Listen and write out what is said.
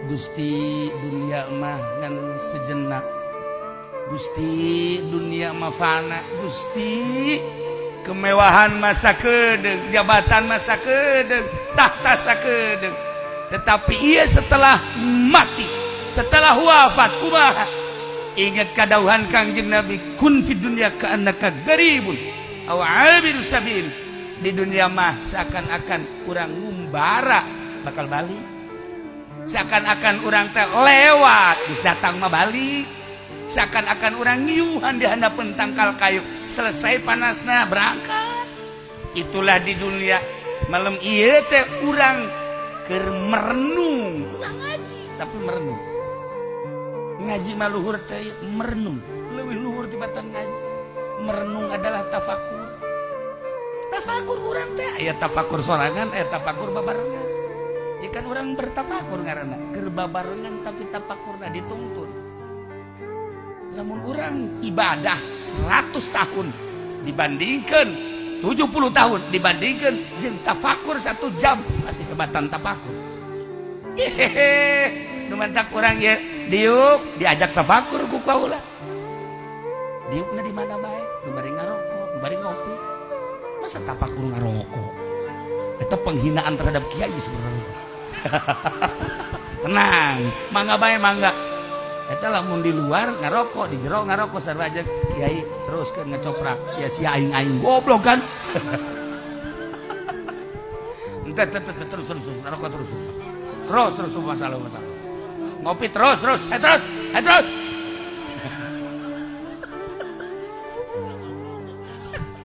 Gusti dunia mah ngan sejenak, Gusti dunia mah fana, Gusti kemewahan masa kedeng, jabatan masa kedeng, tahta sakedeng. Tetapi ia setelah mati, setelah wafat kumaha? Ingat kadauhan Kangjeng Nabi, kun fid dunya ka'annaka garibun aw 'abiru sabil. Di dunia mah seakan-akan urang ngumbara bakal balik, seakan-akan urang teh lewat geus datang mah balik, seakan-akan urang ngiuhan di handapeun tangkal kayu selesai panasna berangkat. Itulah di dunia. Malam ieu teh urang keur merenung, urang ngaji tapi merenung. Ngaji mah luhur teh merenung, leuwih luhur tibatan ngaji. Merenung adalah tafakur. Tafakur urang teh aya tafakur sorangan, aya tafakur babarengan. Ya kan orang bertafakur ngaranna keur babarengan tapi tafakurna dituntun. Lamun urang ibadah 100 tahun dibandingkan 70 tahun dibandingkan jeung tafakur 1 jam masih kebatan tafakur. Hehehe, nu mantak urang ye diuk diajak tafakur ku kaula. Diukna di mana bae? Nu bari ngarokok, nu bari ngopi. Masa tafakur ngarokok? Eta penghinaan terhadap kiai sebenarnya. Tenang, mangga bae mangga. Eta lamun di luar ngarokok, di jero ngarokok sarua aja kiai teruskeun ngecoprak sia-sia aing-aing goblok kan. Terus ngarokok terus masalah ngopi terus